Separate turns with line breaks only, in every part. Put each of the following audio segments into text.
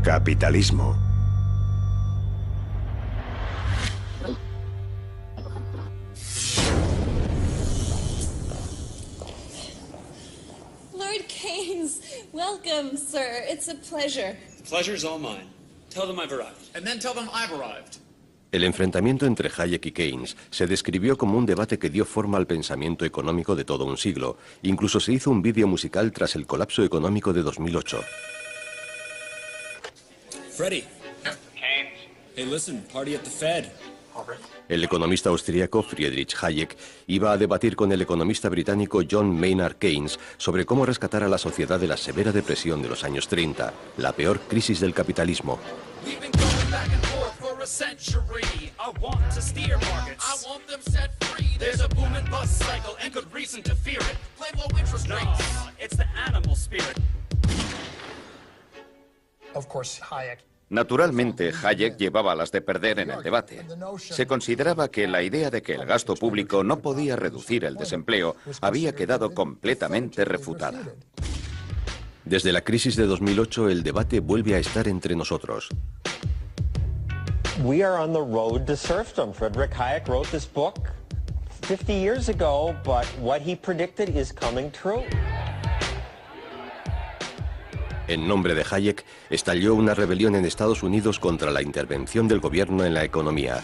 Capitalismo.
Lord Keynes, welcome, sir. It's a pleasure.
The pleasure's all mine. Tell them I've arrived.
And then tell them I've arrived.
El enfrentamiento entre Hayek y Keynes se describió como un debate que dio forma al pensamiento económico de todo un siglo. Incluso se hizo un vídeo musical tras el colapso económico de 2008.
Freddie.
Keynes.
Hey, listen, party at the Fed.
El economista austríaco Friedrich Hayek iba a debatir con el economista británico John Maynard Keynes sobre cómo rescatar a la sociedad de la severa depresión de los años 30, la peor crisis del capitalismo.
Naturalmente, Hayek llevaba las de perder en el debate. Se consideraba que la idea de que el gasto público no podía reducir el desempleo había quedado completamente refutada.
Desde la crisis de 2008, el debate vuelve a estar entre nosotros.
We are on the road to serfdom. Friedrich Hayek wrote this book 50 years ago, but what he predicted is coming true.
En nombre de Hayek, estalló una rebelión en Estados Unidos contra la intervención del gobierno en la economía.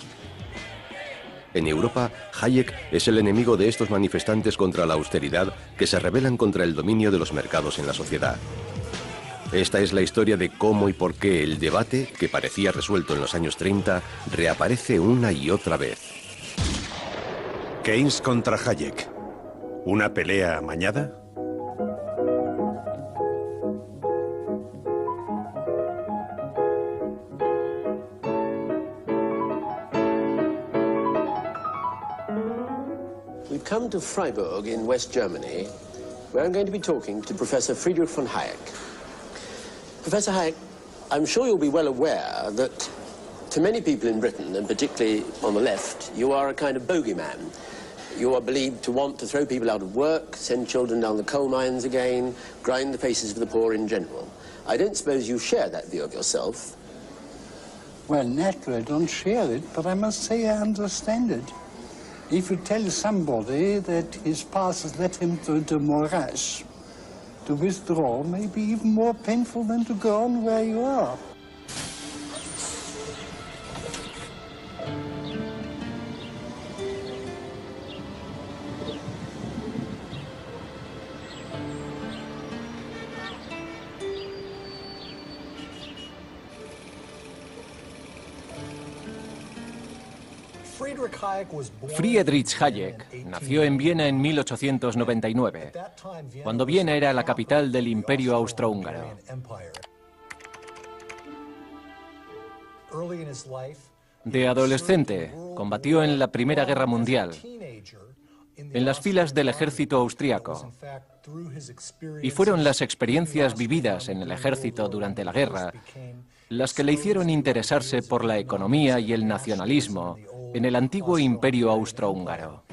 En Europa, Hayek es el enemigo de estos manifestantes contra la austeridad que se rebelan contra el dominio de los mercados en la sociedad. Esta es la historia de cómo y por qué el debate, que parecía resuelto en los años 30, reaparece una y otra vez.
Keynes contra Hayek. ¿Una pelea amañada?
We've come to Freiburg in West Germany, where I'm going to be talking to Professor Friedrich von Hayek. Professor Hayek, I'm sure you'll be well aware that to many people in Britain, and particularly on the left, you are a kind of bogeyman. You are believed to want to throw people out of work, send children down the coal mines again, grind the faces of the poor in general. I don't suppose you share that view of yourself.
Well, naturally, I don't share it, but I must say I understand it. If you tell somebody that his past has led him to the morass, to withdraw may be even more painful than to go on where you are.
Friedrich Hayek nació en Viena en 1899, cuando Viena era la capital del Imperio Austrohúngaro. De adolescente, combatió en la Primera Guerra Mundial, en las filas del ejército austríaco. Y fueron las experiencias vividas en el ejército durante la guerra las que le hicieron interesarse por la economía y el nacionalismo en el antiguo Imperio Austrohúngaro.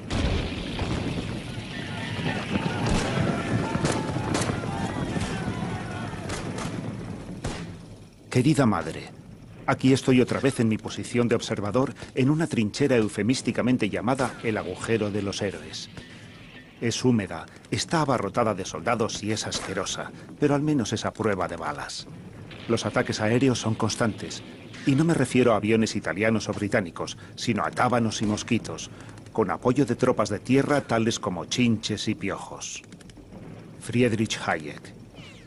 Querida madre, aquí estoy otra vez en mi posición de observador en una trinchera eufemísticamente llamada el agujero de los héroes. Es húmeda, está abarrotada de soldados y es asquerosa, pero al menos es a prueba de balas. Los ataques aéreos son constantes, y no me refiero a aviones italianos o británicos, sino a tábanos y mosquitos, con apoyo de tropas de tierra tales como chinches y piojos. Friedrich Hayek,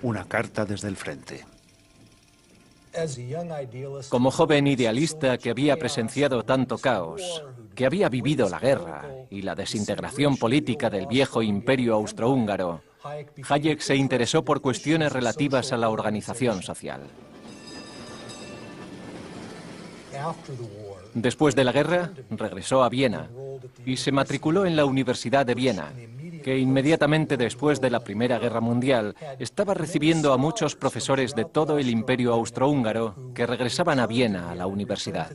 una carta desde el frente.
Como joven idealista que había presenciado tanto caos, que había vivido la guerra y la desintegración política del viejo Imperio Austrohúngaro, Hayek se interesó por cuestiones relativas a la organización social. Después de la guerra, regresó a Viena y se matriculó en la Universidad de Viena, que inmediatamente después de la Primera Guerra Mundial estaba recibiendo a muchos profesores de todo el Imperio Austrohúngaro que regresaban a Viena a la universidad.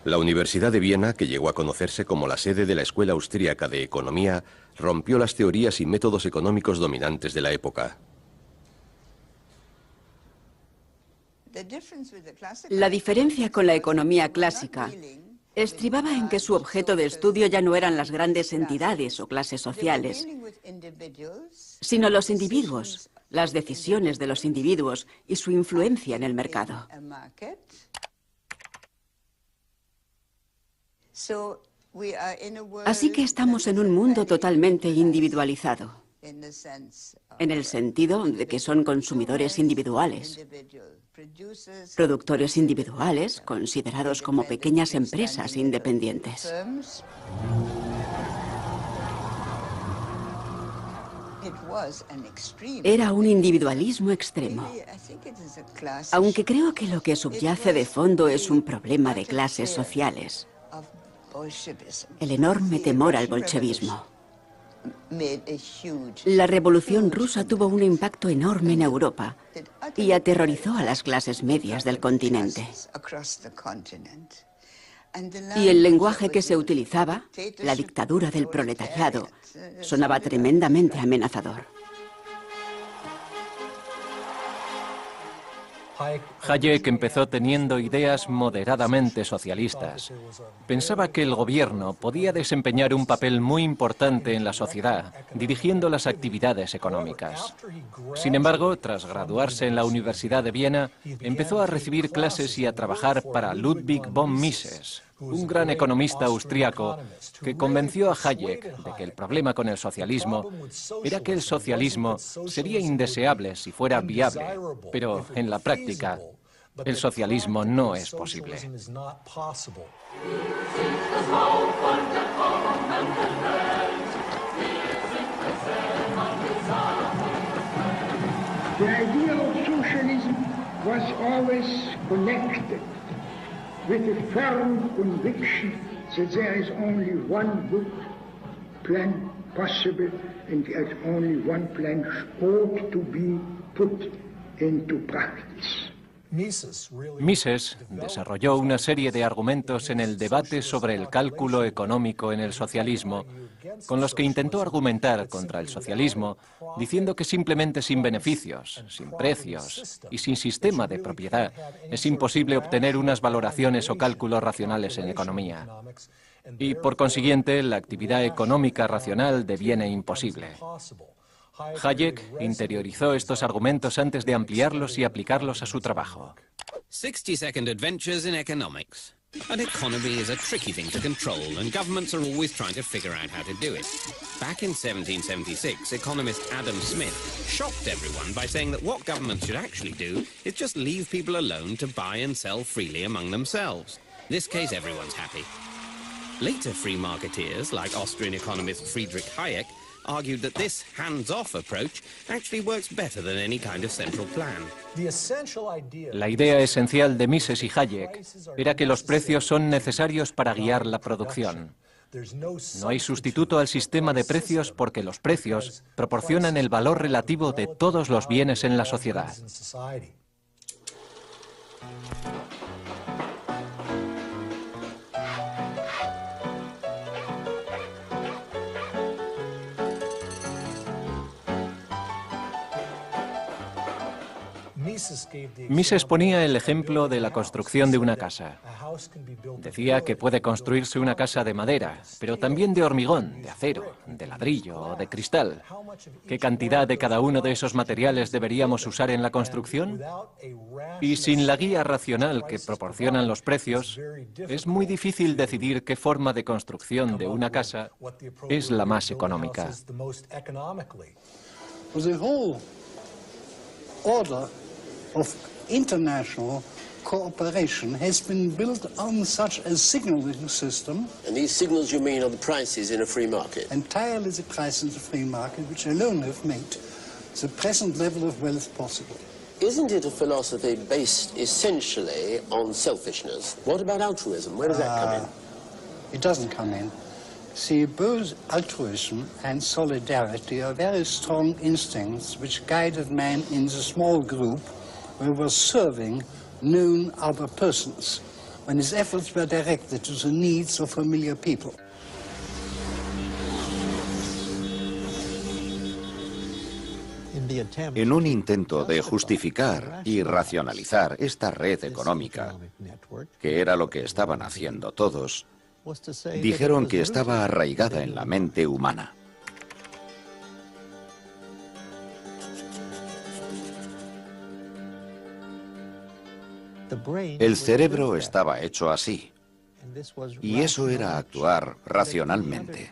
La Universidad de Viena, que llegó a conocerse como la sede de la Escuela Austríaca de Economía, rompió las teorías y métodos económicos dominantes de la época.
La diferencia con la economía clásica estribaba en que su objeto de estudio ya no eran las grandes entidades o clases sociales, sino los individuos, las decisiones de los individuos y su influencia en el mercado. Así que estamos en un mundo totalmente individualizado, en el sentido de que son consumidores individuales, productores individuales considerados como pequeñas empresas independientes. Era un individualismo extremo, aunque creo que lo que subyace de fondo es un problema de clases sociales, el enorme temor al bolchevismo. La Revolución Rusa tuvo un impacto enorme en Europa y aterrorizó a las clases medias del continente. Y el lenguaje que se utilizaba, la dictadura del proletariado, sonaba tremendamente amenazador.
Hayek empezó teniendo ideas moderadamente socialistas. Pensaba que el gobierno podía desempeñar un papel muy importante en la sociedad, dirigiendo las actividades económicas. Sin embargo, tras graduarse en la Universidad de Viena, empezó a recibir clases y a trabajar para Ludwig von Mises, un gran economista austríaco que convenció a Hayek de que el problema con el socialismo era que el socialismo sería indeseable si fuera viable, pero en la práctica el socialismo no es posible.
The idea of socialism was always connected with a firm conviction that there is only one good plan possible and that only one plan ought to be put into practice.
Mises desarrolló una serie de argumentos en el debate sobre el cálculo económico en el socialismo, con los que intentó argumentar contra el socialismo, diciendo que simplemente sin beneficios, sin precios y sin sistema de propiedad es imposible obtener unas valoraciones o cálculos racionales en economía. Y, por consiguiente, la actividad económica racional deviene imposible. Hayek interiorizó estos argumentos antes de ampliarlos y aplicarlos a su trabajo.
60-second adventures in economics. An economy is a tricky thing to control, and governments are always trying to figure out how to do it. Back in 1776, economist Adam Smith shocked everyone by saying that what governments should actually do is just leave people alone to buy and sell freely among themselves. In this case, everyone's happy. Later free marketeers, like Austrian economist Friedrich Hayek, argued that this hands-off approach actually works better than any kind of central plan.
La idea esencial de Mises y Hayek era que los precios son necesarios para guiar la producción. No hay sustituto al sistema de precios porque los precios proporcionan el valor relativo de todos los bienes en la sociedad. Mises ponía el ejemplo de la construcción de una casa. Decía que puede construirse una casa de madera, pero también de hormigón, de acero, de ladrillo o de cristal. ¿Qué cantidad de cada uno de esos materiales deberíamos usar en la construcción? Y sin la guía racional que proporcionan los precios, es muy difícil decidir qué forma de construcción de una casa es la más económica.
Of international cooperation has been built on such a signaling system.
And these signals, you mean, are the prices in a free market?
Entirely the prices in the free market, which alone have made the present level of wealth possible.
Isn't it a philosophy based essentially on selfishness? What about altruism? Where does that come in?
It doesn't come in. See, both altruism and solidarity are very strong instincts which guided man in the small group who was serving known other persons. and his efforts were directed to the needs of familiar people.
En un intento de justificar y racionalizar esta red económica, que era lo que estaban haciendo todos, dijeron que estaba arraigada en la mente humana. El cerebro estaba hecho así, y eso era actuar racionalmente.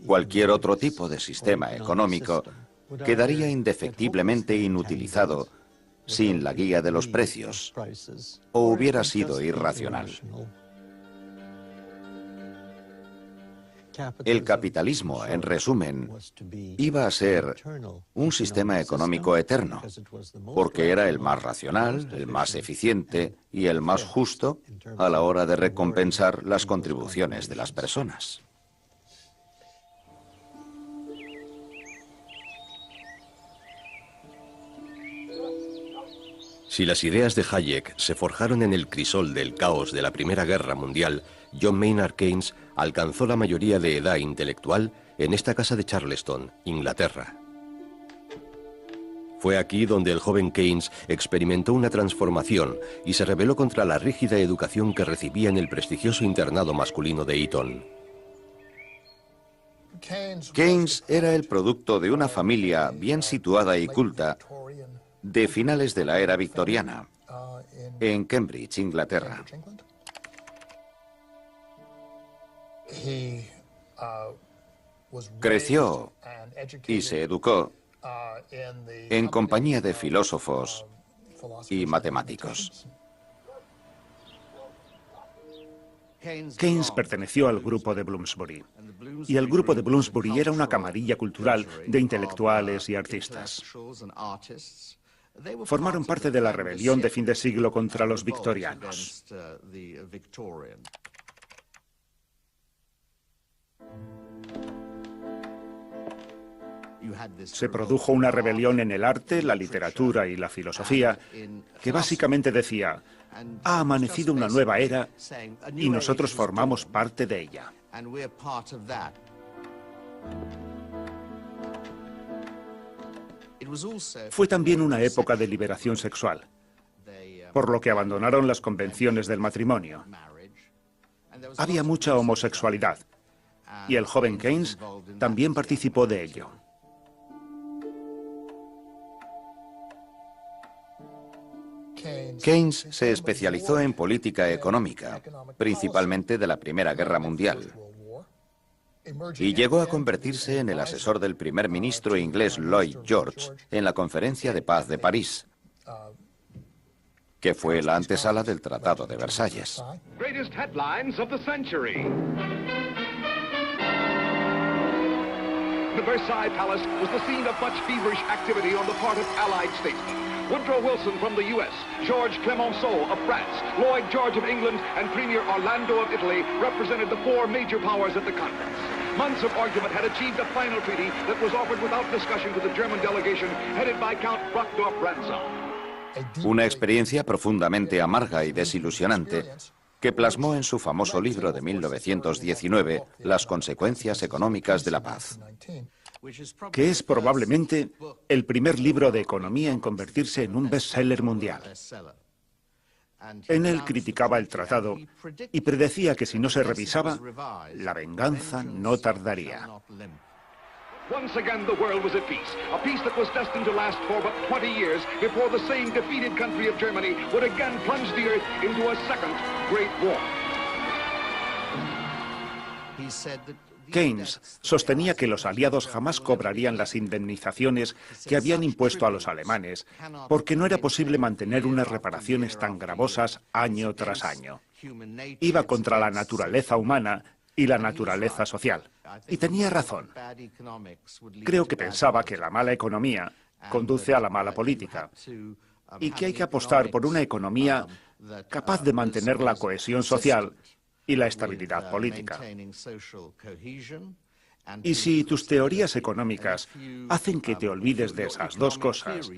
Cualquier otro tipo de sistema económico quedaría indefectiblemente inutilizado sin la guía de los precios, o hubiera sido irracional. El capitalismo, en resumen, iba a ser un sistema económico eterno, porque era el más racional, el más eficiente y el más justo a la hora de recompensar las contribuciones de las personas.
Si las ideas de Hayek se forjaron en el crisol del caos de la Primera Guerra Mundial, John Maynard Keynes alcanzó la mayoría de edad intelectual en esta casa de Charleston, Inglaterra. Fue aquí donde el joven Keynes experimentó una transformación y se rebeló contra la rígida educación que recibía en el prestigioso internado masculino de Eton.
Keynes era el producto de una familia bien situada y culta de finales de la era victoriana, en Cambridge, Inglaterra. Creció y se educó en compañía de filósofos y matemáticos.
Keynes perteneció al grupo de Bloomsbury, y el grupo de Bloomsbury era una camarilla cultural de intelectuales y artistas. Formaron parte de la rebelión de fin de siglo contra los victorianos. Se produjo una rebelión en el arte, la literatura y la filosofía que básicamente decía: ha amanecido una nueva era y nosotros formamos parte de ella. Fue también una época de liberación sexual, por lo que abandonaron las convenciones del matrimonio. Había mucha homosexualidad, y el joven Keynes también participó de ello.
Keynes se especializó en política económica, principalmente de la Primera Guerra Mundial, y llegó a convertirse en el asesor del primer ministro inglés Lloyd George en la Conferencia de Paz de París, que fue la antesala del Tratado de Versalles.
Greatest headlines of the century. The Versailles Palace was the scene of much feverish activity on the part of Allied statesmen. Woodrow Wilson from the U.S., George Clemenceau of France, Lloyd George of England, and Premier Orlando of Italy represented the four major powers at the conference. Months of argument had achieved a final treaty that was offered without discussion to the German delegation headed by Count Brockdorff-Rantzau.
Una experiencia profundamente amarga y desilusionante que plasmó en su famoso libro de 1919, Las consecuencias económicas de la paz,
que es probablemente el primer libro de economía en convertirse en un bestseller mundial. En él criticaba el tratado y predecía que si no se revisaba, la venganza no tardaría.
Once again the world was at peace, a peace that was destined to last for but 20 years before the same defeated country of Germany would again plunge the earth into a second Great War.
Keynes sostenía que los aliados jamás cobrarían las indemnizaciones que habían impuesto a los alemanes, porque no era posible mantener unas reparaciones tan gravosas año tras año. Iba contra la naturaleza humana y la naturaleza social. Y tenía razón. Creo que pensaba que la mala economía conduce a la mala política y que hay que apostar por una economía capaz de mantener la cohesión social y la estabilidad política. Y si tus teorías económicas hacen que te olvides de esas dos cosas,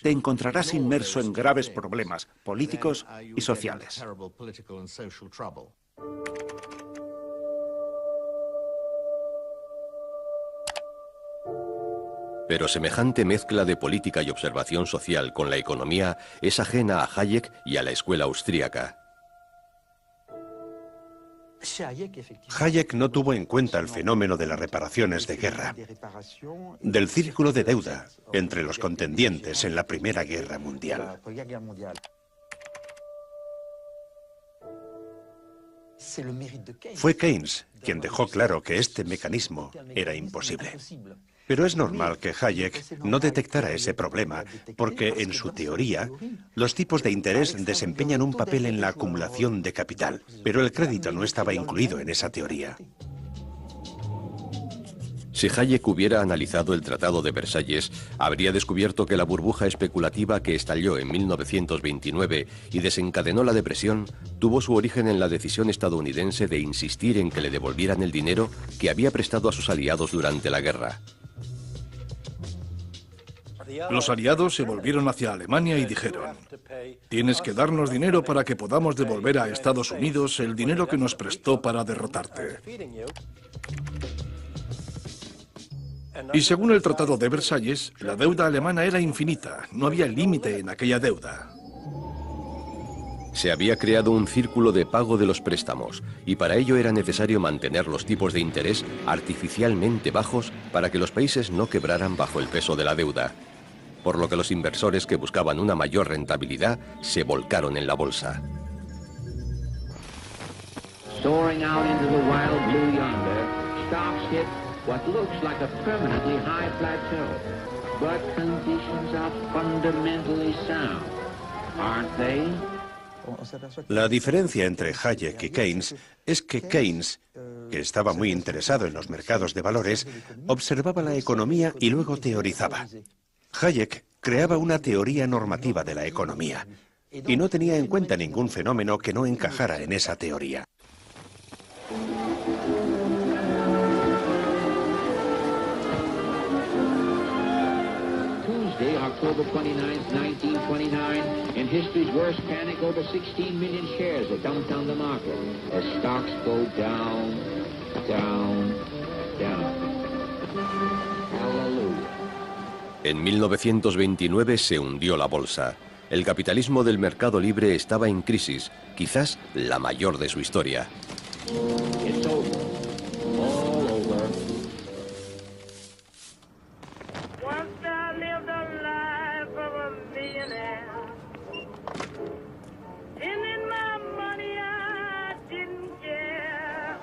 te encontrarás inmerso en graves problemas políticos y sociales.
Pero semejante mezcla de política y observación social con la economía es ajena a Hayek y a la escuela austríaca.
Hayek no tuvo en cuenta el fenómeno de las reparaciones de guerra, del círculo de deuda entre los contendientes en la Primera Guerra Mundial. Fue Keynes quien dejó claro que este mecanismo era imposible. Pero es normal que Hayek no detectara ese problema, porque en su teoría, los tipos de interés desempeñan un papel en la acumulación de capital, pero el crédito no estaba incluido en esa teoría.
Si Hayek hubiera analizado el Tratado de Versalles, habría descubierto que la burbuja especulativa que estalló en 1929 y desencadenó la depresión tuvo su origen en la decisión estadounidense de insistir en que le devolvieran el dinero que había prestado a sus aliados durante la guerra.
Los aliados se volvieron hacia Alemania y dijeron: tienes que darnos dinero para que podamos devolver a Estados Unidos el dinero que nos prestó para derrotarte. Y según el Tratado de Versalles, la deuda alemana era infinita, no había límite en aquella deuda.
Se había creado un círculo de pago de los préstamos, y para ello era necesario mantener los tipos de interés artificialmente bajos para que los países no quebraran bajo el peso de la deuda, por lo que los inversores que buscaban una mayor rentabilidad se volcaron en la bolsa.
Soaring out into the wild blue yonder, stocks hit what looks like a permanently high plateau, but conditions are fundamentally sound, aren't they?
La diferencia entre Hayek y Keynes es que Keynes, que estaba muy interesado en los mercados de valores, observaba la economía y luego teorizaba. Hayek creaba una teoría normativa de la economía y no tenía en cuenta ningún fenómeno que no encajara en esa teoría.
Tuesday, October 29th, 1929, in history's worst panic, over 16 million shares are dumped on the market as stocks go down, down, down. Hallelujah.
En 1929 se hundió la bolsa. El capitalismo del mercado libre estaba en crisis, quizás la mayor de su historia.
It's over. All over.
Once I lived a life of a millionaire. Spending my money I didn't care.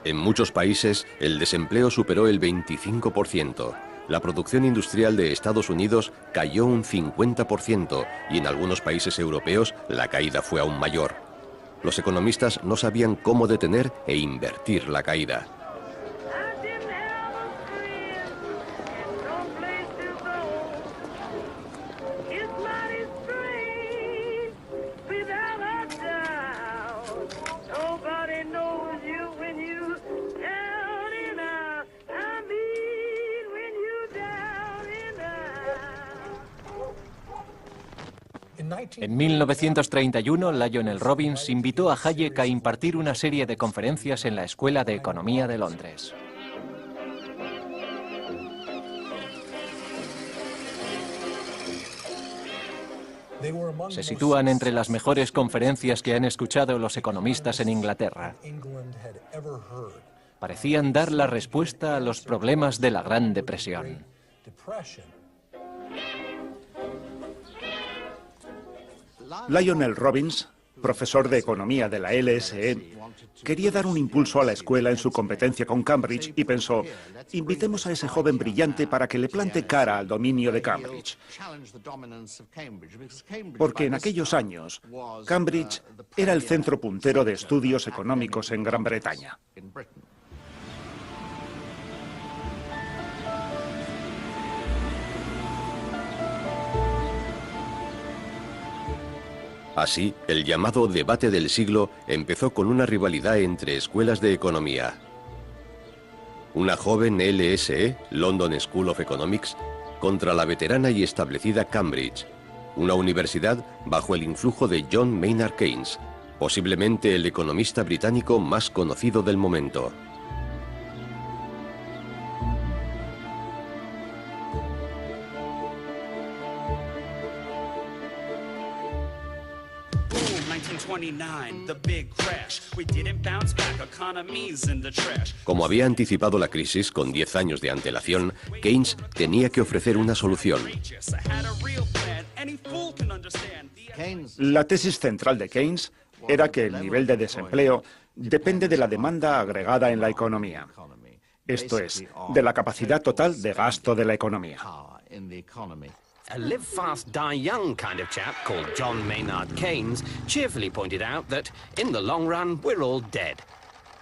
En muchos países, el desempleo superó el 25%. La producción industrial de Estados Unidos cayó un 50% y en algunos países europeos la caída fue aún mayor. Los economistas no sabían cómo detener e invertir la caída.
En 1931, Lionel Robbins invitó a Hayek a impartir una serie de conferencias en la Escuela de Economía de Londres. Se sitúan entre las mejores conferencias que han escuchado los economistas en Inglaterra. Parecían dar la respuesta a los problemas de la Gran Depresión.
Lionel Robbins, profesor de economía de la LSE, quería dar un impulso a la escuela en su competencia con Cambridge y pensó: invitemos a ese joven brillante para que le plante cara al dominio de Cambridge. Porque en aquellos años, Cambridge era el centro puntero de estudios económicos en Gran Bretaña.
Así, el llamado debate del siglo empezó con una rivalidad entre escuelas de economía. una joven LSE, London School of Economics, contra la veterana y establecida Cambridge, una universidad bajo el influjo de John Maynard Keynes, posiblemente el economista británico más conocido del momento. Como había anticipado la crisis con 10 años de antelación, Keynes tenía que ofrecer una solución.
La tesis central de Keynes era que el nivel de desempleo depende de la demanda agregada en la economía. Esto es, de la capacidad total de gasto de la economía.
A live fast, die young kind of chap called John Maynard Keynes cheerfully pointed out that, in the long run, we're all dead.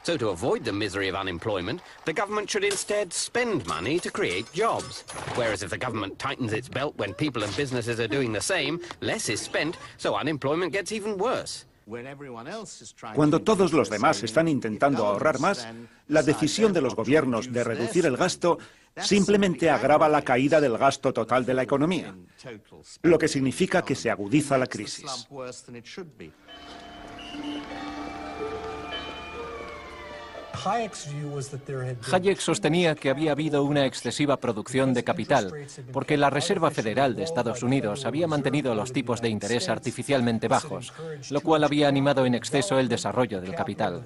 So to avoid the misery of unemployment, the government should instead spend money to create jobs. Whereas if the government tightens its belt when people and businesses are doing the same, less is spent, so unemployment gets even worse.
Cuando todos los demás están intentando ahorrar más, la decisión de los gobiernos de reducir el gasto simplemente agrava la caída del gasto total de la economía, lo que significa que se agudiza la crisis.
Hayek sostenía que había habido una excesiva producción de capital, porque la Reserva Federal de Estados Unidos había mantenido los tipos de interés artificialmente bajos, lo cual había animado en exceso el desarrollo del capital.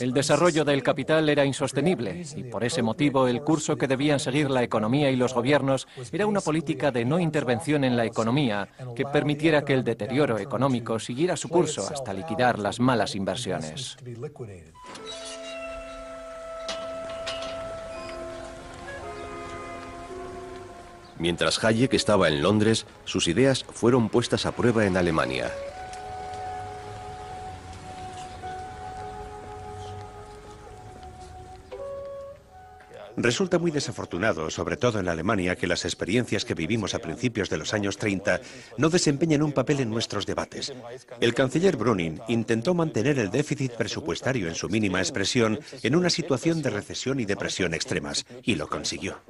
El desarrollo del capital era insostenible, y por ese motivo el curso que debían seguir la economía y los gobiernos era una política de no intervención en la economía que permitiera que el deterioro económico siguiera su curso hasta liquidar las malas inversiones.
Mientras Hayek estaba en Londres, sus ideas fueron puestas a prueba en Alemania.
Resulta muy desafortunado, sobre todo en Alemania, que las experiencias que vivimos a principios de los años 30 no desempeñan un papel en nuestros debates. El canciller Brüning intentó mantener el déficit presupuestario en su mínima expresión en una situación de recesión y depresión extremas, y lo consiguió.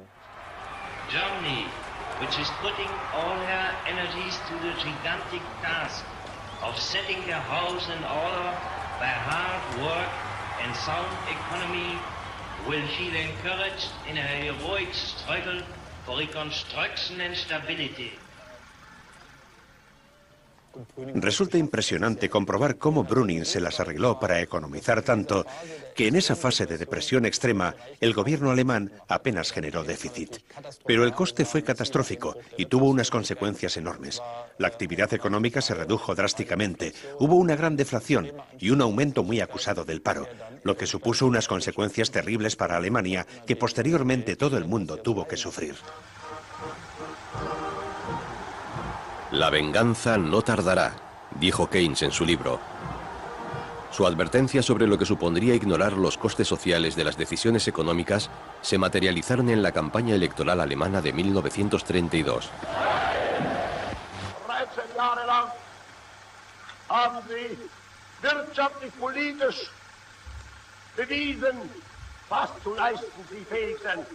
Germany, which is putting all her energies to the gigantic task of setting their house in order by hard work and sound economy, will feel encouraged in a heroic struggle for reconstruction and stability.
Resulta impresionante comprobar cómo Brüning se las arregló para economizar tanto que en esa fase de depresión extrema el gobierno alemán apenas generó déficit. Pero el coste fue catastrófico y tuvo unas consecuencias enormes. La actividad económica se redujo drásticamente, hubo una gran deflación y un aumento muy acusado del paro, lo que supuso unas consecuencias terribles para Alemania que posteriormente todo el mundo tuvo que sufrir.
La venganza no tardará, dijo Keynes en su libro. Su advertencia sobre lo que supondría ignorar los costes sociales de las decisiones económicas se materializaron en la campaña electoral alemana de 1932.
13 Jahre lang haben sie wirtschaftlich, politisch bewiesen, was zu leisten sie fähig sind.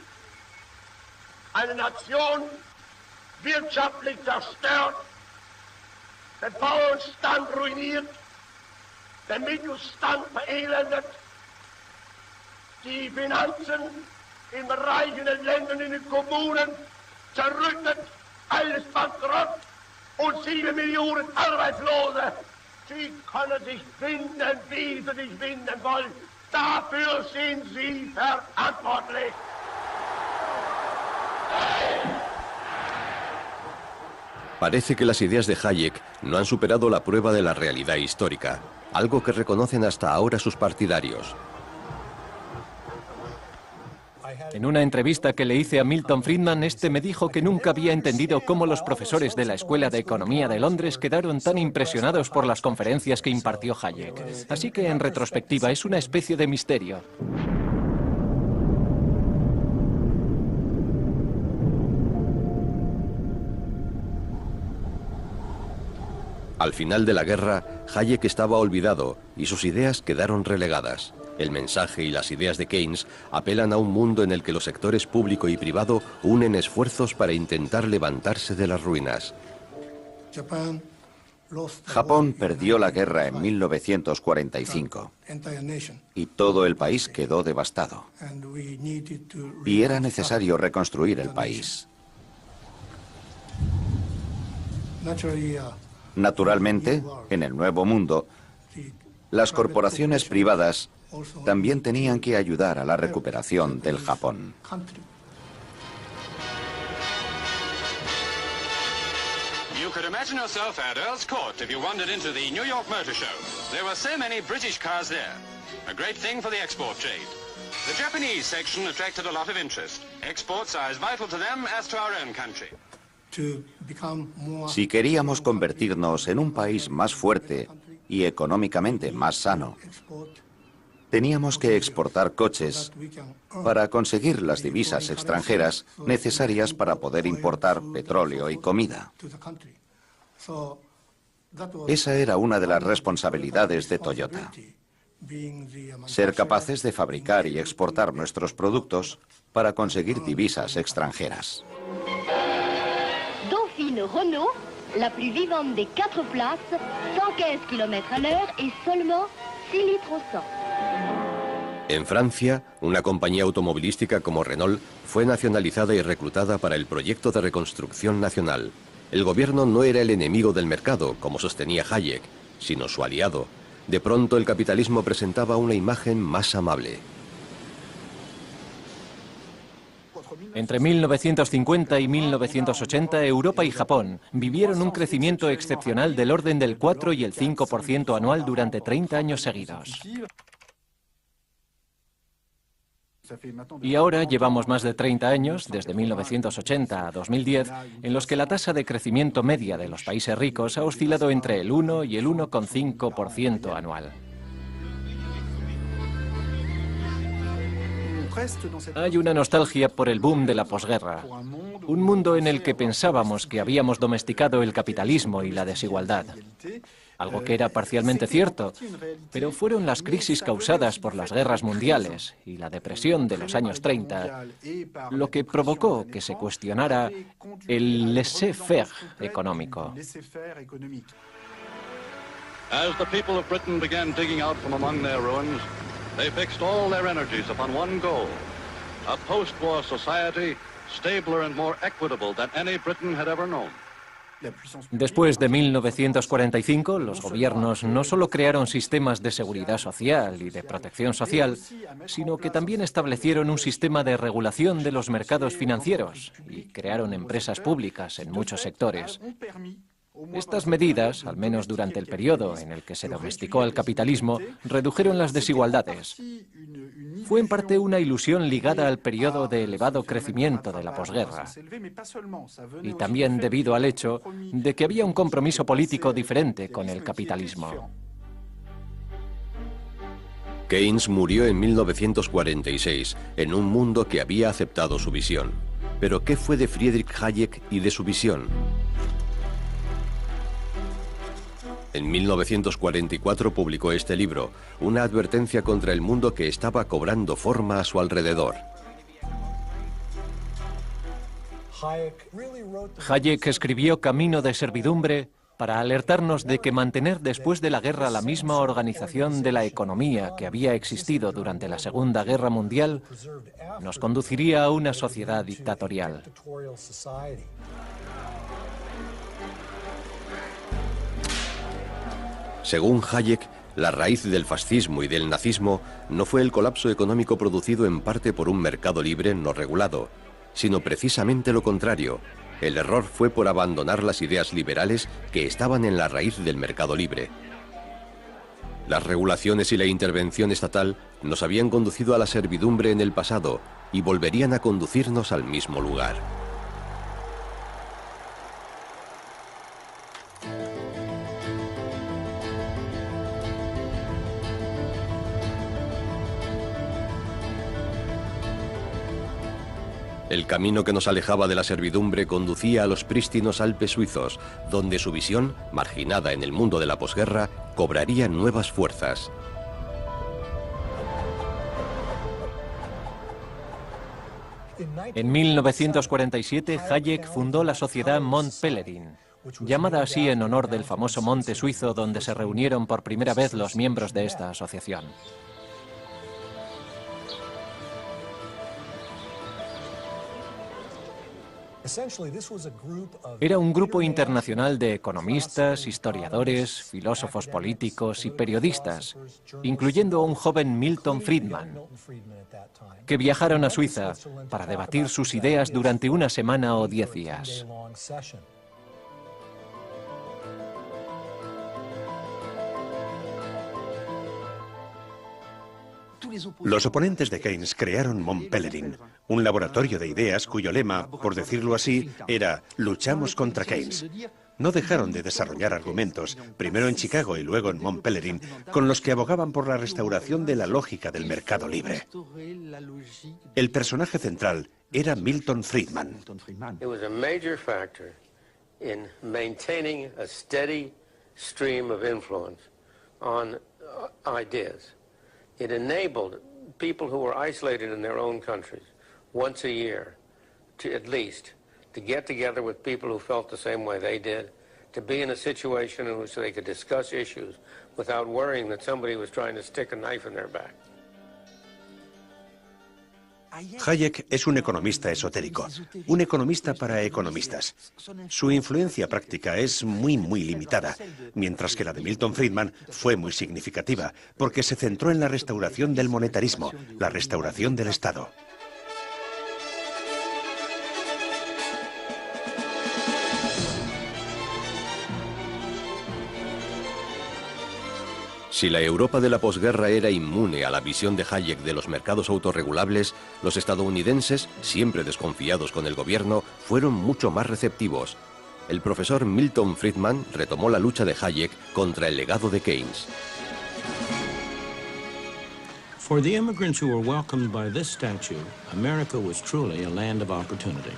Eine Nation wirtschaftlich zerstört, den Bauernstand ruiniert, den Mittelstand verelendet, die Finanzen in reichen Ländern, in den Kommunen zerrüttet, alles bankrott und 7 Millionen Arbeitslose. Sie können sich finden, wie sie sich finden wollen. Dafür sind sie verantwortlich.
Parece que las ideas de Hayek no han superado la prueba de la realidad histórica, algo que reconocen hasta ahora sus partidarios.
En una entrevista que le hice a Milton Friedman, este me dijo que nunca había entendido cómo los profesores de la Escuela de Economía de Londres quedaron tan impresionados por las conferencias que impartió Hayek. Así que, en retrospectiva, es una especie de misterio.
Al final de la guerra, Hayek estaba olvidado y sus ideas quedaron relegadas. El mensaje y las ideas de Keynes apelan a un mundo en el que los sectores público y privado unen esfuerzos para intentar levantarse de las ruinas.
Japón perdió la guerra en 1945 y todo el país quedó devastado. Y era necesario reconstruir el país. Naturalmente, en el Nuevo Mundo, las corporaciones privadas también tenían que ayudar a la recuperación del Japón.
You could imagine yourself at Earl's Court if you wandered into the New York Motor Show. There were so many British cars there. A great thing for the export trade. The Japanese section attracted a lot of interest. Exports are as vital to them as to our own country.
Si queríamos convertirnos en un país más fuerte y económicamente más sano, teníamos que exportar coches para conseguir las divisas extranjeras necesarias para poder importar petróleo y comida. Esa era una de las responsabilidades de Toyota. Ser capaces de fabricar y exportar nuestros productos para conseguir divisas extranjeras.
Dauphine Renault, la plus vivante de 4 places, 115 km/h et seulement 6 litres au 100.
En Francia, una compañía automovilística como Renault fue nacionalizada y reclutada para el proyecto de reconstrucción nacional. El gobierno no era el enemigo del mercado, como sostenía Hayek, sino su aliado. De pronto el capitalismo presentaba una imagen más amable.
Entre 1950 y 1980, Europa y Japón vivieron un crecimiento excepcional del orden del 4 y el 5% anual durante 30 años seguidos. Y ahora llevamos más de 30 años, desde 1980 a 2010, en los que la tasa de crecimiento media de los países ricos ha oscilado entre el 1 y el 1,5% anual. Hay una nostalgia por el boom de la posguerra, un mundo en el que pensábamos que habíamos domesticado el capitalismo y la desigualdad. Algo que era parcialmente cierto, pero fueron las crisis causadas por las guerras mundiales y la depresión de los años 30 lo que provocó que se cuestionara el laissez-faire económico.
As the people of Britain began digging out from among their ruins, they fixed all their energies upon one goal, a post-war society stabler and more equitable than any Britain had ever known.
Después de 1945, los gobiernos no solo crearon sistemas de seguridad social y de protección social, sino que también establecieron un sistema de regulación de los mercados financieros y crearon empresas públicas en muchos sectores. Estas medidas, al menos durante el periodo en el que se domesticó al capitalismo, redujeron las desigualdades. Fue en parte una ilusión ligada al periodo de elevado crecimiento de la posguerra, y también debido al hecho de que había un compromiso político diferente con el capitalismo.
Keynes murió en 1946, en un mundo que había aceptado su visión. Pero ¿qué fue de Friedrich Hayek y de su visión? En 1944 publicó este libro, una advertencia contra el mundo que estaba cobrando forma a su alrededor.
Hayek escribió Camino de servidumbre para alertarnos de que mantener después de la guerra la misma organización de la economía que había existido durante la Segunda Guerra Mundial nos conduciría a una sociedad dictatorial.
Según Hayek, la raíz del fascismo y del nazismo no fue el colapso económico producido en parte por un mercado libre no regulado, sino precisamente lo contrario. El error fue por abandonar las ideas liberales que estaban en la raíz del mercado libre. Las regulaciones y la intervención estatal nos habían conducido a la servidumbre en el pasado y volverían a conducirnos al mismo lugar. El camino que nos alejaba de la servidumbre conducía a los prístinos Alpes suizos, donde su visión, marginada en el mundo de la posguerra, cobraría nuevas fuerzas.
En 1947, Hayek fundó la sociedad Mont Pelerin, llamada así en honor del famoso monte suizo donde se reunieron por primera vez los miembros de esta asociación. Era un grupo internacional de economistas, historiadores, filósofos políticos y periodistas, incluyendo a un joven Milton Friedman, que viajaron a Suiza para debatir sus ideas durante una semana o 10 días.
Los oponentes de Keynes crearon Mont Pelerin, un laboratorio de ideas cuyo lema, por decirlo así, era «luchamos contra Keynes». No dejaron de desarrollar argumentos, primero en Chicago y luego en Mont Pelerin, con los que abogaban por la restauración de la lógica del mercado libre. El personaje central era Milton Friedman.
It was a major factor in maintaining a steady stream of influence on ideas. It enabled people who were isolated in their own countries once a year to at least to get together with people who felt the same way they did, to be in a situation in which they could discuss issues without worrying that somebody was trying to stick a knife in their back.
Hayek es un economista esotérico, un economista para economistas. Su influencia práctica es muy limitada, mientras que la de Milton Friedman fue muy significativa, porque se centró en la restauración del monetarismo, la restauración del Estado.
Si la Europa de la posguerra era inmune a la visión de Hayek de los mercados autorregulables, los estadounidenses, siempre desconfiados con el gobierno, fueron mucho más receptivos. El profesor Milton Friedman retomó la lucha de Hayek contra el legado de Keynes.
For the immigrants who were welcomed by this statue, America was truly a land of opportunity.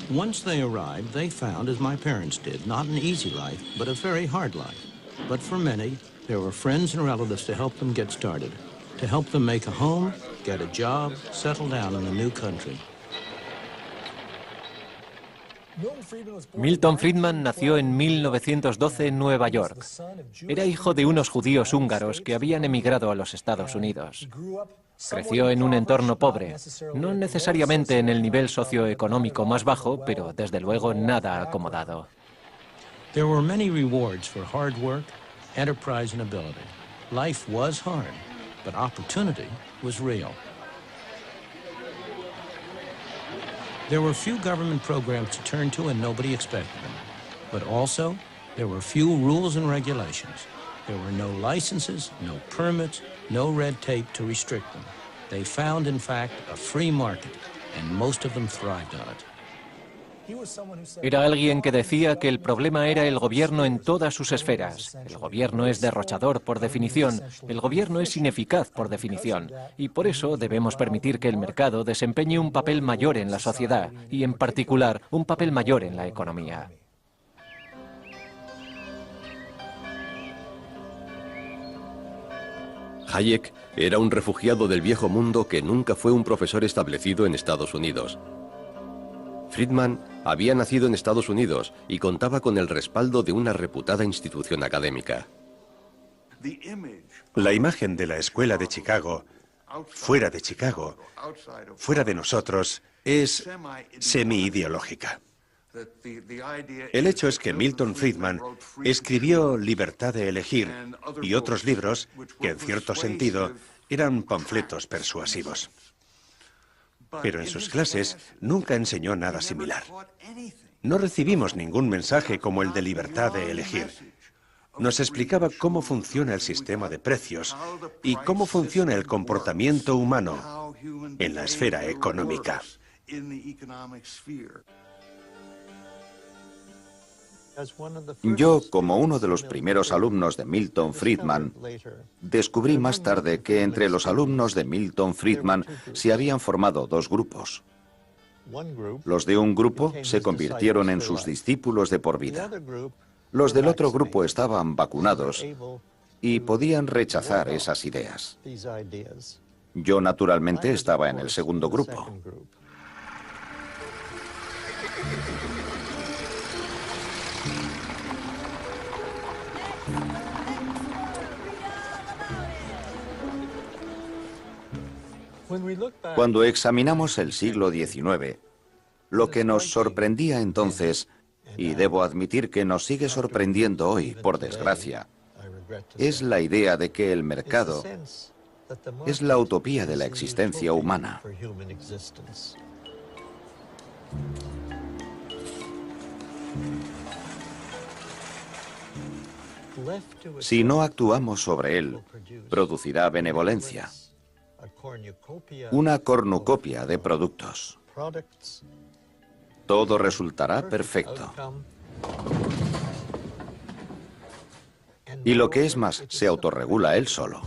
Once they arrived, they found, as my parents did, not an easy life, but a very hard life. But for many, there were friends and relatives to help them get started, to help them make a home, get a job, settle down in the new country.
Milton Friedman nació en 1912 en Nueva York. Era hijo de unos judíos húngaros que habían emigrado a los Estados Unidos. Creció en un entorno pobre, no necesariamente en el nivel socioeconómico más bajo, pero desde luego nada acomodado.
There were many rewards for hard work, enterprise, and ability. Life was hard, but opportunity was real. There were few government programs to turn to and nobody expected them. But also, there were few rules and regulations. There were no licenses, no permits, no red tape to restrict them. They found, in fact, a free market, and most of them thrived on it.
Era alguien que decía que el problema era el gobierno en todas sus esferas. El gobierno es derrochador por definición, el gobierno es ineficaz por definición, y por eso debemos permitir que el mercado desempeñe un papel mayor en la sociedad, y en particular, un papel mayor en la economía.
Hayek era un refugiado del viejo mundo que nunca fue un profesor establecido en Estados Unidos. Friedman había nacido en Estados Unidos y contaba con el respaldo de una reputada institución académica.
La imagen de la escuela de Chicago, fuera de nosotros, es semi-ideológica. El hecho es que Milton Friedman escribió Libertad de elegir y otros libros que, en cierto sentido, eran panfletos persuasivos. Pero en sus clases nunca enseñó nada similar. No recibimos ningún mensaje como el de libertad de elegir. Nos explicaba cómo funciona el sistema de precios y cómo funciona el comportamiento humano en la esfera económica.
Yo, como uno de los primeros alumnos de Milton Friedman, descubrí más tarde que entre los alumnos de Milton Friedman se habían formado dos grupos. Los de un grupo se convirtieron en sus discípulos de por vida. Los del otro grupo estaban vacunados y podían rechazar esas ideas. Yo naturalmente estaba en el segundo grupo. Cuando examinamos el siglo XIX, lo que nos sorprendía entonces, y debo admitir que nos sigue sorprendiendo hoy, por desgracia, es la idea de que el mercado es la utopía de la existencia humana. Si no actuamos sobre él, producirá benevolencia, una cornucopia de productos. Todo resultará perfecto. Y lo que es más, se autorregula él solo.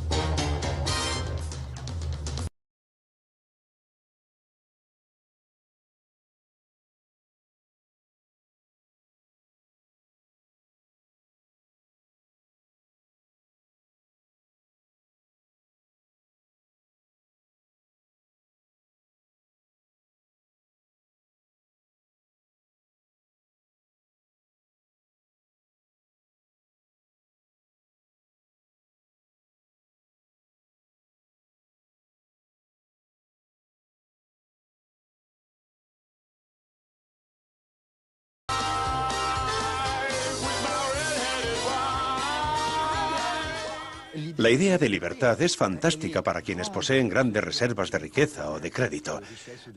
La idea de libertad es fantástica para quienes poseen grandes reservas de riqueza o de crédito,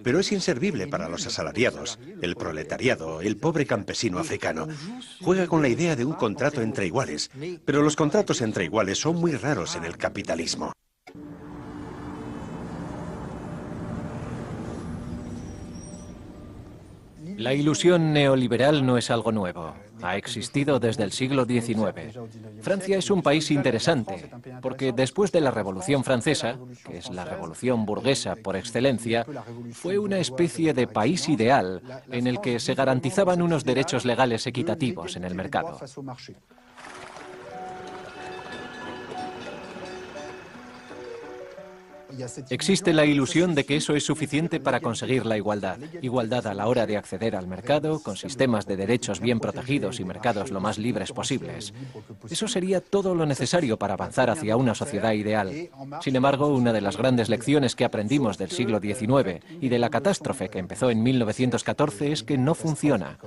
pero es inservible para los asalariados, el proletariado, el pobre campesino africano. Juega con la idea de un contrato entre iguales, pero los contratos entre iguales son muy raros en el capitalismo.
La ilusión neoliberal no es algo nuevo. Ha existido desde el siglo XIX. Francia es un país interesante, porque después de la Revolución Francesa, que es la revolución burguesa por excelencia, fue una especie de país ideal en el que se garantizaban unos derechos legales equitativos en el mercado. Existe la ilusión de que eso es suficiente para conseguir la igualdad. Igualdad a la hora de acceder al mercado, con sistemas de derechos bien protegidos y mercados lo más libres posibles. Eso sería todo lo necesario para avanzar hacia una sociedad ideal. Sin embargo, una de las grandes lecciones que aprendimos del siglo XIX y de la catástrofe que empezó en 1914 es que no funciona.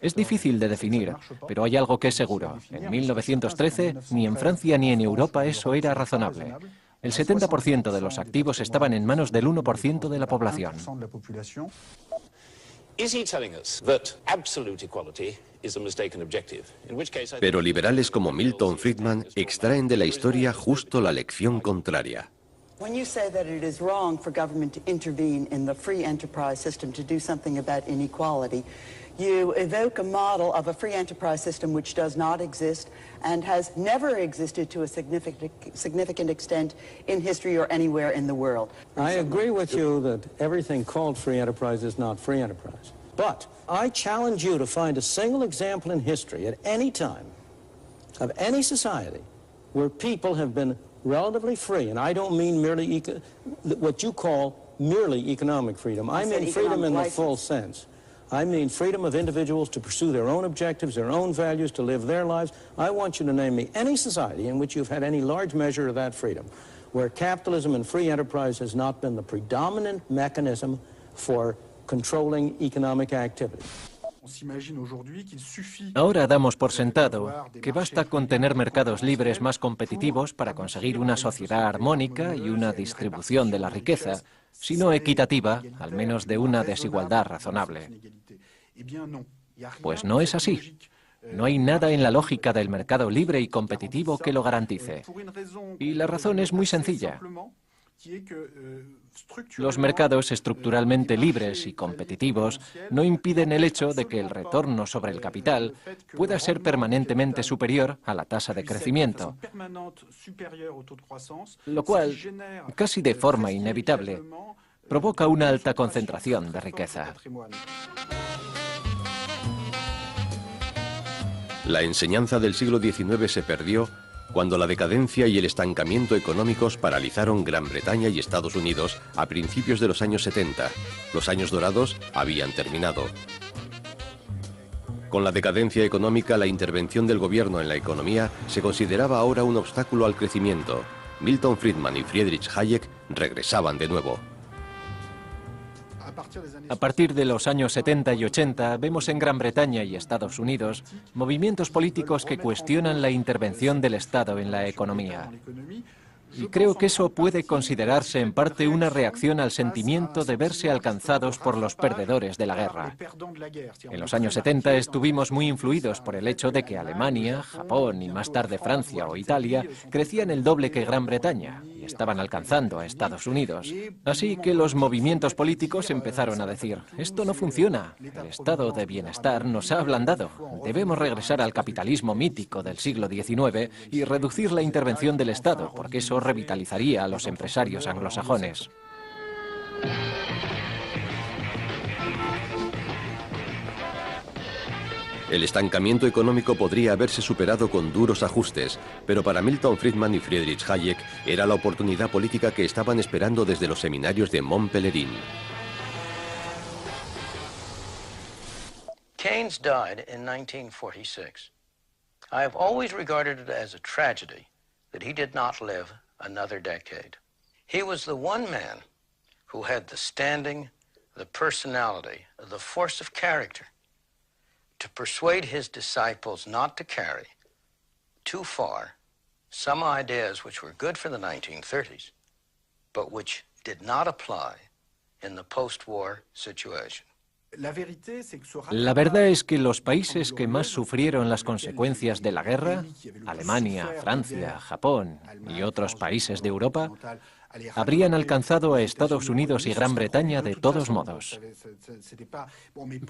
Es difícil de definir, pero hay algo que es seguro. En 1913, ni en Francia ni en Europa eso era razonable. El 70% de los activos estaban en manos del 1% de la población.
Pero liberales como Milton Friedman extraen de la historia justo la lección contraria.
When you say that it is wrong for government to intervene in the free enterprise system to do something about inequality, you evoke a model of a free enterprise system which does not exist and has never existed to a significant extent in history or anywhere in the world.
I agree with you that everything called free enterprise is not free enterprise. But I challenge you to find a single example in history at any time of any society where people have been relatively free, and I don't mean merely what you call merely economic freedom. I mean freedom in the full sense. I mean freedom of individuals to pursue their own objectives, their own values, to live their lives. I want you to name me any society in which you've had any large measure of that freedom, where capitalism and free enterprise has not been the predominant mechanism for controlling economic activity.
Ahora damos por sentado que basta con tener mercados libres más competitivos para conseguir una sociedad armónica y una distribución de la riqueza, si no equitativa, al menos de una desigualdad razonable. Pues no es así. No hay nada en la lógica del mercado libre y competitivo que lo garantice. Y la razón es muy sencilla. Los mercados estructuralmente libres y competitivos no impiden el hecho de que el retorno sobre el capital pueda ser permanentemente superior a la tasa de crecimiento, lo cual, casi de forma inevitable, provoca una alta concentración de riqueza.
La enseñanza del siglo XIX se perdió cuando la decadencia y el estancamiento económicos paralizaron Gran Bretaña y Estados Unidos a principios de los años 70. Los años dorados habían terminado. Con la decadencia económica, la intervención del gobierno en la economía se consideraba ahora un obstáculo al crecimiento. Milton Friedman y Friedrich Hayek regresaban de nuevo.
A partir de los años 70 y 80 vemos en Gran Bretaña y Estados Unidos movimientos políticos que cuestionan la intervención del Estado en la economía. Y creo que eso puede considerarse en parte una reacción al sentimiento de verse alcanzados por los perdedores de la guerra. En los años 70 estuvimos muy influidos por el hecho de que Alemania, Japón y más tarde Francia o Italia crecían el doble que Gran Bretaña y estaban alcanzando a Estados Unidos. Así que los movimientos políticos empezaron a decir: esto no funciona, el estado de bienestar nos ha ablandado, debemos regresar al capitalismo mítico del siglo XIX y reducir la intervención del Estado, porque eso revitalizaría a los empresarios anglosajones.
El estancamiento económico podría haberse superado con duros ajustes, pero para Milton Friedman y Friedrich Hayek era la oportunidad política que estaban esperando desde los seminarios de Mont Pelerin.
Keynes died in 1946. I have always regarded it as a tragedy that he did not live another decade. He was the one man who had the standing, the personality, the force of character to persuade his disciples not to carry too far some ideas which were good for the 1930s, but which did not apply in the post-war situation.
La verdad es que los países que más sufrieron las consecuencias de la guerra, Alemania, Francia, Japón y otros países de Europa, habrían alcanzado a Estados Unidos y Gran Bretaña de todos modos.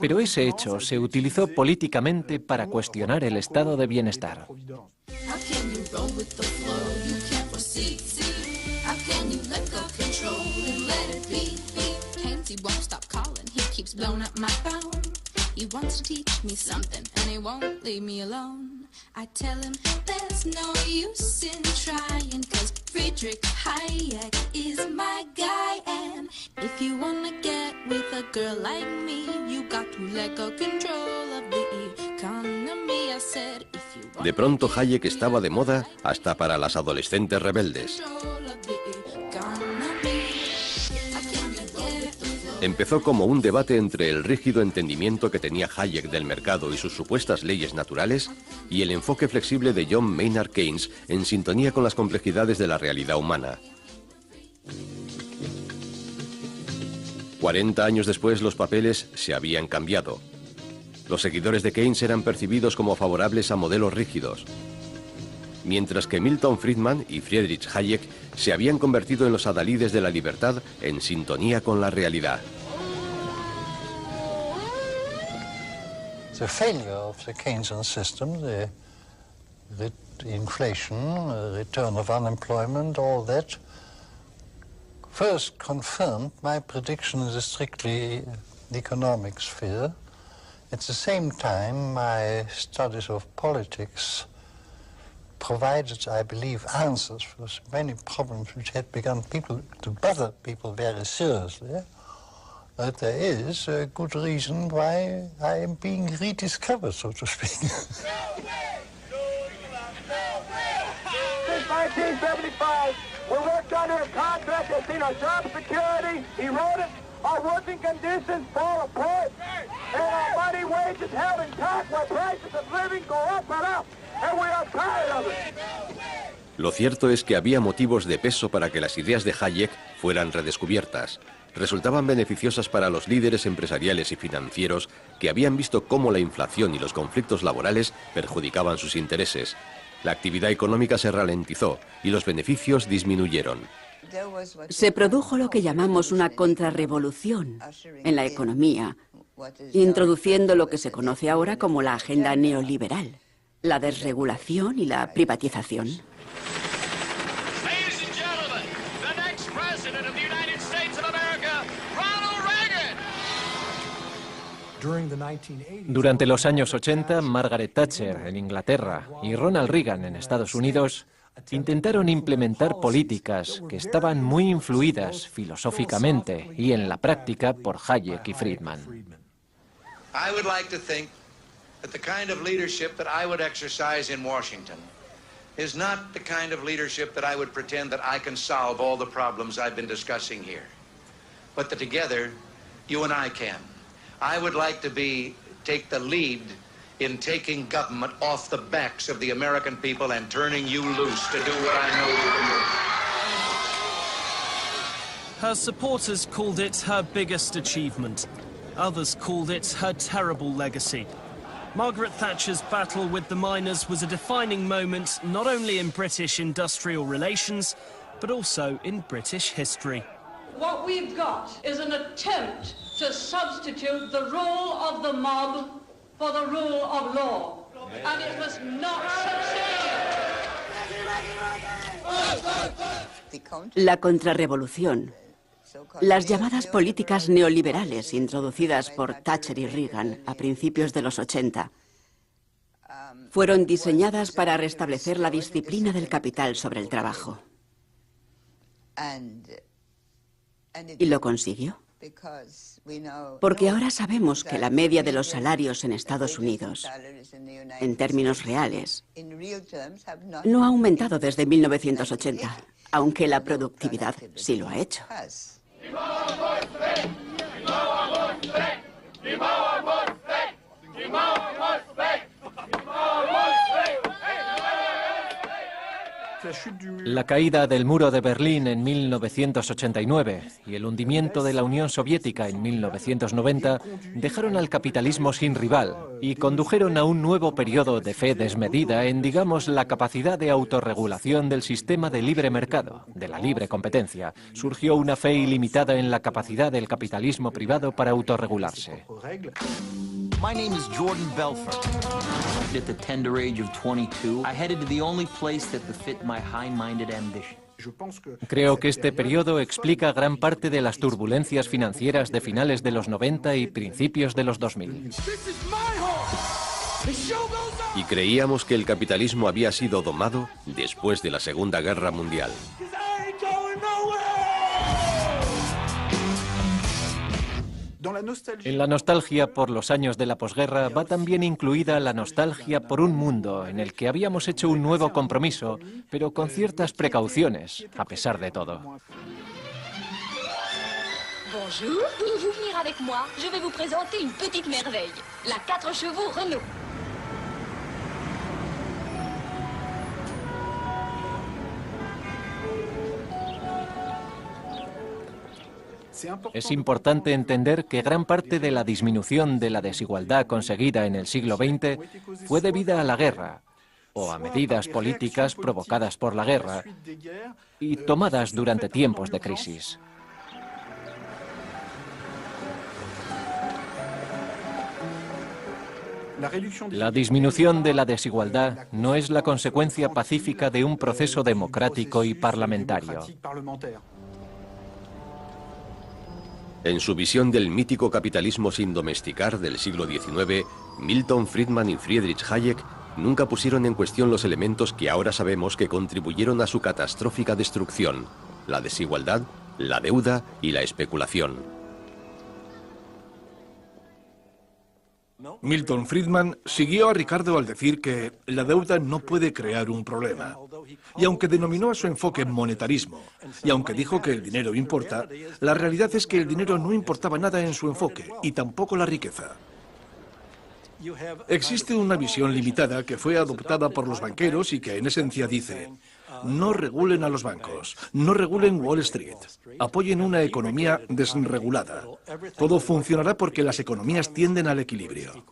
Pero ese hecho se utilizó políticamente para cuestionar el estado de bienestar.
Keeps blowing up my phone. He wants to teach me something and he won't leave me alone. I tell him there's no use in trying, cause Friedrich Hayek is my guy. And if you wanna get with a girl like me, you got to let go control of the economy. I said if you want.
De pronto Hayek estaba de moda hasta para las adolescentes rebeldes. Empezó como un debate entre el rígido entendimiento que tenía Hayek del mercado y sus supuestas leyes naturales y el enfoque flexible de John Maynard Keynes en sintonía con las complejidades de la realidad humana. 40 años después los papeles se habían cambiado. Los seguidores de Keynes eran percibidos como favorables a modelos rígidos, mientras que Milton Friedman y Friedrich Hayek se habían convertido en los adalides de la libertad en sintonía con la realidad.
The failure of the Keynesian system, the inflation, return of unemployment, all that, first confirmed my prediction in the strictly economic sphere. At the same time, my studies of politics provided, I believe, answers for many problems which had begun to bother people very seriously. But there is a good reason why I am being rediscovered, so to speak.
Since 1975, we worked under a contract that's seen our job security eroded, our working conditions fall apart, and our money wages held intact while prices of living go up and up, and we are tired of it.
Lo cierto es que había motivos de peso para que las ideas de Hayek fueran redescubiertas. Resultaban beneficiosas para los líderes empresariales y financieros que habían visto cómo la inflación y los conflictos laborales perjudicaban sus intereses. La actividad económica se ralentizó y los beneficios disminuyeron.
Se produjo lo que llamamos una contrarrevolución en la economía, introduciendo lo que se conoce ahora como la agenda neoliberal, la desregulación y la privatización.
Durante los años 80, Margaret Thatcher en Inglaterra y Ronald Reagan en Estados Unidos intentaron implementar políticas que estaban muy influidas filosóficamente y en la práctica por Hayek y Friedman.
I would like to think that the kind of leadership that I would exercise in Washington is not the kind of leadership that I would pretend that I can solve all the problems I've been discussing here, but that together, you and I can. I would like to take the lead in taking government off the backs of the American people and turning you loose to do what I know you can do.
Her supporters called it her biggest achievement. Others called it her terrible legacy. Margaret Thatcher's battle with the miners was a defining moment not only in British industrial relations, but also in British history.
What we've got is an attempt to substitute the rule of the mob for the rule of law, and it was not succeed.
La contrarrevolución, las llamadas políticas neoliberales introducidas por Thatcher y Reagan a principios de los 80, fueron diseñadas para restablecer la disciplina del capital sobre el trabajo. ¿Y lo consiguió? Porque ahora sabemos que la media de los salarios en Estados Unidos, en términos reales, no ha aumentado desde 1980, aunque la productividad sí lo ha hecho.
La caída del muro de Berlín en 1989 y el hundimiento de la Unión Soviética en 1990 dejaron al capitalismo sin rival y condujeron a un nuevo periodo de fe desmedida en, digamos, la capacidad de autorregulación del sistema de libre mercado, de la libre competencia. Surgió una fe ilimitada en la capacidad del capitalismo privado para autorregularse.
My name is Jordan Belfort. At the tender age of 22, I headed to the only place that befit my high-minded ambition.
Creo que este periodo explica gran parte de las turbulencias financieras de finales de los 90 y principios de los 2000.
Y creíamos que el capitalismo había sido domado después de la Segunda Guerra Mundial.
En la nostalgia por los años de la posguerra va también incluida la nostalgia por un mundo en el que habíamos hecho un nuevo compromiso, pero con ciertas precauciones, a pesar de todo.
Bonjour, pouvez-vous venir avec moi? Je vais vous présenter une petite merveille, la 4 chevaux Renault.
Es importante entender que gran parte de la disminución de la desigualdad conseguida en el siglo XX fue debida a la guerra, o a medidas políticas provocadas por la guerra y tomadas durante tiempos de crisis. La disminución de la desigualdad no es la consecuencia pacífica de un proceso democrático y parlamentario.
En su visión del mítico capitalismo sin domesticar del siglo XIX, Milton Friedman y Friedrich Hayek nunca pusieron en cuestión los elementos que ahora sabemos que contribuyeron a su catastrófica destrucción: la desigualdad, la deuda y la especulación.
Milton Friedman siguió a Ricardo al decir que la deuda no puede crear un problema. Y aunque denominó a su enfoque monetarismo, y aunque dijo que el dinero importa, la realidad es que el dinero no importaba nada en su enfoque, y tampoco la riqueza. Existe una visión limitada que fue adoptada por los banqueros y que en esencia dice: no regulen a los bancos, no regulen Wall Street, apoyen una economía desregulada. Todo funcionará porque las economías tienden al equilibrio.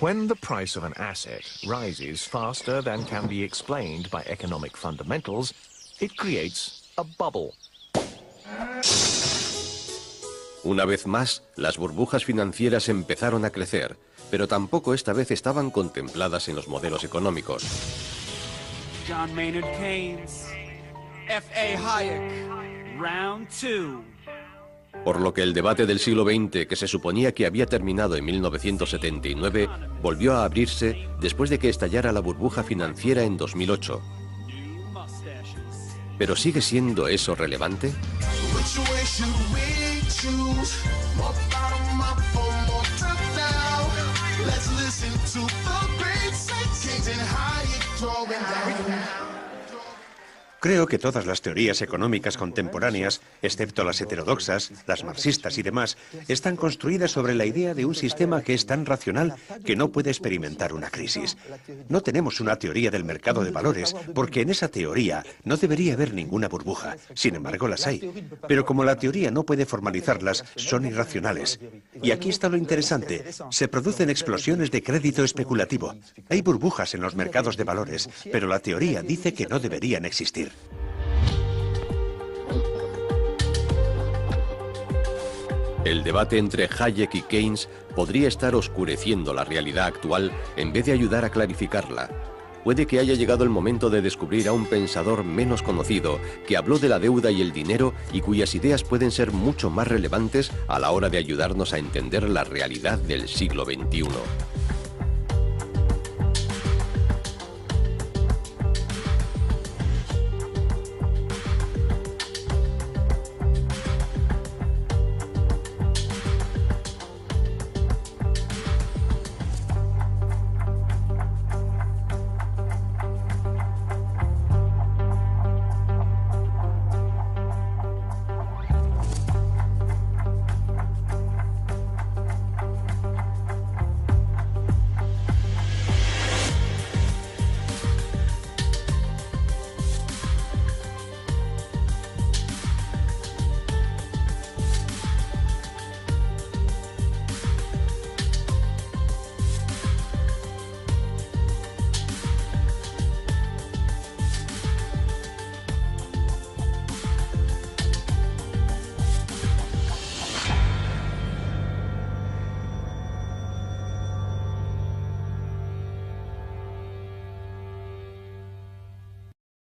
When the price of an asset rises faster than can be explained by economic fundamentals, it creates a bubble.
Una vez más, las burbujas financieras empezaron a crecer, pero tampoco esta vez estaban contempladas en los modelos económicos.
John Maynard Keynes, F.A. Hayek, round 2.
Por lo que el debate del siglo XX, que se suponía que había terminado en 1979, volvió a abrirse después de que estallara la burbuja financiera en 2008. ¿Pero sigue siendo eso relevante?
Creo que todas las teorías económicas contemporáneas, excepto las heterodoxas, las marxistas y demás, están construidas sobre la idea de un sistema que es tan racional que no puede experimentar una crisis. No tenemos una teoría del mercado de valores, porque en esa teoría no debería haber ninguna burbuja. Sin embargo, las hay. Pero como la teoría no puede formalizarlas, son irracionales. Y aquí está lo interesante. Se producen explosiones de crédito especulativo. Hay burbujas en los mercados de valores, pero la teoría dice que no deberían existir.
El debate entre Hayek y Keynes podría estar oscureciendo la realidad actual en vez de ayudar a clarificarla. Puede que haya llegado el momento de descubrir a un pensador menos conocido que habló de la deuda y el dinero y cuyas ideas pueden ser mucho más relevantes a la hora de ayudarnos a entender la realidad del siglo XXI.